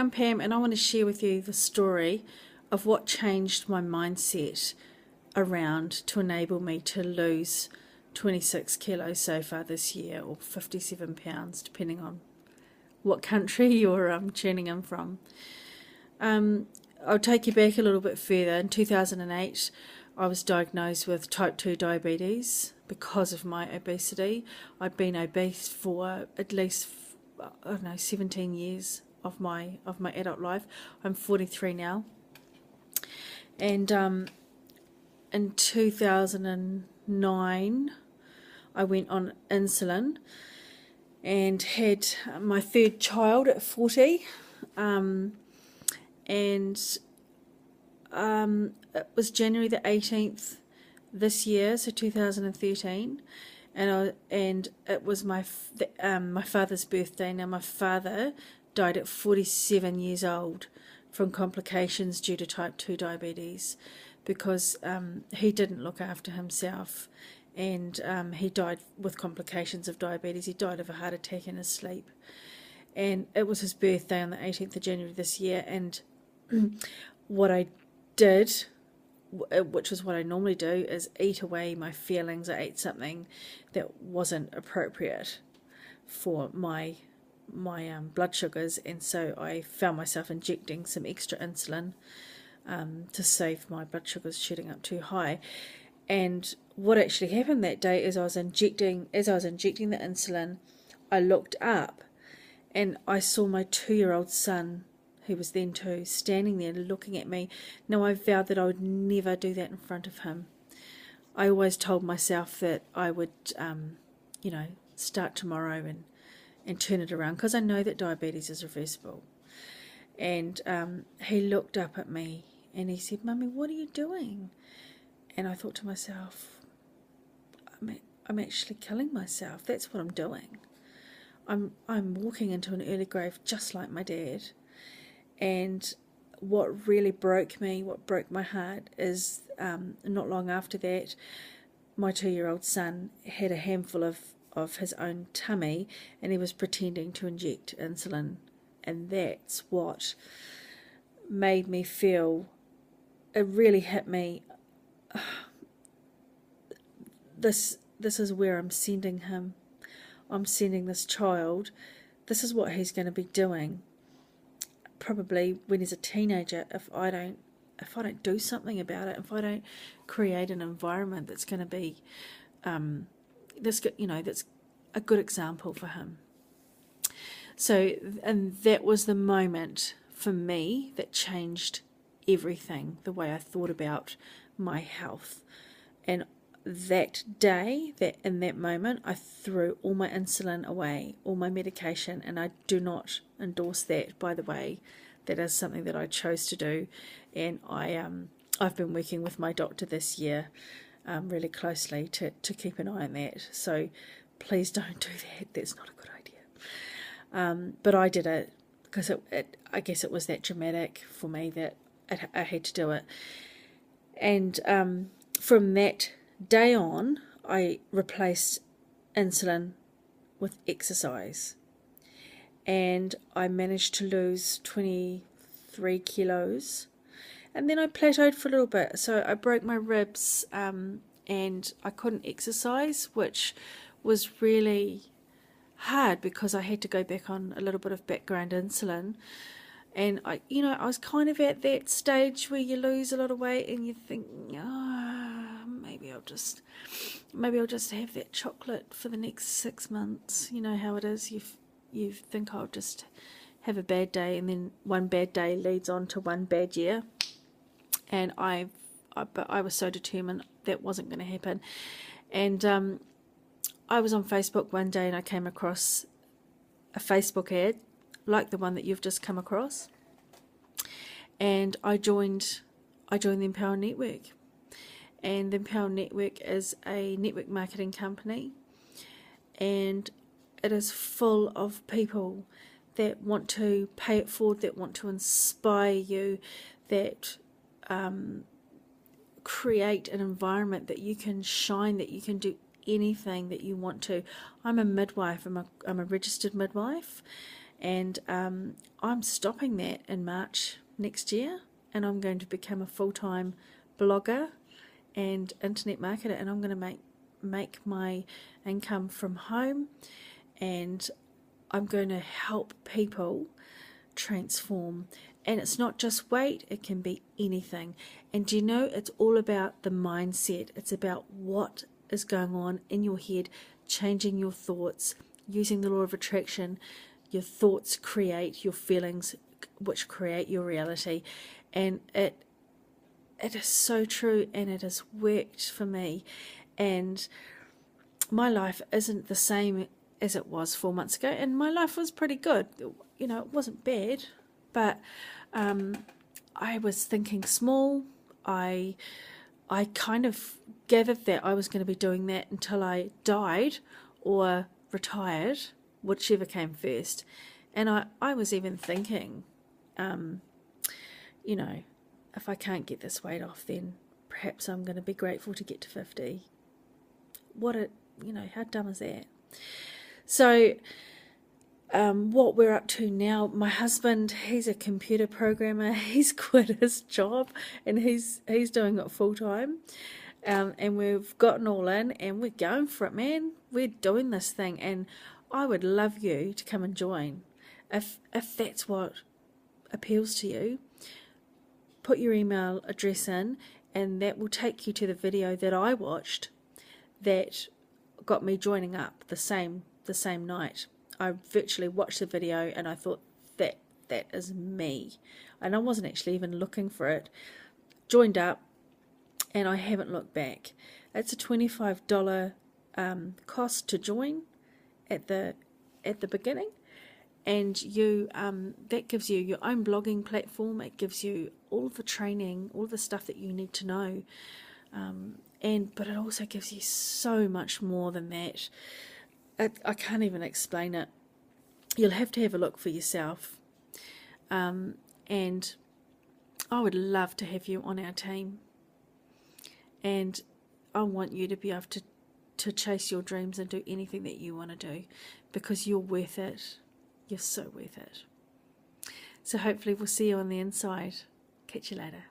I'm Pam, and I want to share with you the story of what changed my mindset around to enable me to lose 26 kilos so far this year, or 57 pounds, depending on what country you're tuning in from. I'll take you back a little bit further. In 2008, I was diagnosed with type 2 diabetes because of my obesity. I'd been obese for at least, 17 years of my adult life. I'm 43 now. And in 2009, I went on insulin and had my third child at 40. And it was January the 18th this year, so 2013, and it was my father's birthday. Now, my father died at 47 years old from complications due to type 2 diabetes, because he didn't look after himself, and he died with complications of diabetes. He died of a heart attack in his sleep, and it was his birthday on the 18th of January this year. And what I did, which is what I normally do, is eat away my feelings. I ate something that wasn't appropriate for my blood sugars, and so I found myself injecting some extra insulin to save my blood sugars shooting up too high. And what actually happened that day is, as I was injecting the insulin, I looked up and I saw my 2-year-old son, who was then 2, standing there looking at me. Now, I vowed that I would never do that in front of him. I always told myself that I would, start tomorrow and turn it around, because I know that diabetes is reversible. And he looked up at me and he said, "Mummy, what are you doing?" And I thought to myself, I'm actually killing myself. That's what I'm doing. I'm walking into an early grave just like my dad. And what really broke my heart is not long after that, my 2-year-old son had a handful of his own tummy, and he was pretending to inject insulin. And that's what made me feel, it really hit me, this is where I'm sending him. I'm sending this child. This is what he's going to be doing probably when he's a teenager, if I don't do something about it, if I don't create an environment that's going to be that's a good example for him. So, and that was the moment for me that changed everything, the way I thought about my health. And that day, in that moment, I threw all my insulin away, all my medication, and I do not endorse that, by the way. That is something that I chose to do, and I've been working with my doctor this year really closely to keep an eye on that. So please don't do that. That's not a good idea. But I did it because I guess it was that dramatic for me that I had to do it. And from that day on, I replaced insulin with exercise, and I managed to lose 23 kilos, and then I plateaued for a little bit. So I broke my ribs, and I couldn't exercise, which was really hard because I had to go back on a little bit of background insulin. And I was kind of at that stage where you lose a lot of weight and you think, maybe I'll just have that chocolate for the next 6 months. You know how it is. You think I'll just have a bad day, and then one bad day leads on to one bad year. And but I was so determined that wasn't going to happen. And I was on Facebook one day and I came across a Facebook ad like the one that you've just come across, and I joined the Empower Network. And the Empower Network is a network marketing company, and it is full of people that want to pay it forward, that want to inspire you, that create an environment that you can shine, that you can do anything that you want to. I'm a midwife. I'm a registered midwife, and I'm stopping that in March next year, and I'm going to become a full-time blogger and internet marketer, and I'm going to make my income from home, and I'm going to help people transform. And it's not just weight, it can be anything. And do you know, it's all about the mindset. It's about what is going on in your head, changing your thoughts, using the law of attraction. Your thoughts create your feelings, which create your reality. And it is so true, and it has worked for me. And my life isn't the same as it was 4 months ago, and my life was pretty good. You know, it wasn't bad, but I was thinking small. I kind of gathered that I was going to be doing that until I died or retired, whichever came first. And I was even thinking, you know, if I can't get this weight off, then perhaps I'm going to be grateful to get to 50. How dumb is that? So what we're up to now, my husband, he's a computer programmer. He's quit his job, and he's doing it full time. And we've gotten all in, and we're going for it, man. We're doing this thing, and I would love you to come and join. If that's what appeals to you, put your email address in, and that will take you to the video that I watched that got me joining up the same night. I virtually watched the video, and I thought, that is me. And I wasn't actually even looking for it. Joined up, and I haven't looked back. It's a $25 cost to join at the beginning, and you that gives you your own blogging platform. It gives you all the training, all the stuff that you need to know, but it also gives you so much more than that. I can't even explain it. You'll have to have a look for yourself, and I would love to have you on our team, and I want you to be able to chase your dreams and do anything that you want to do, because you're worth it. You're so worth it. So hopefully we'll see you on the inside. Catch you later.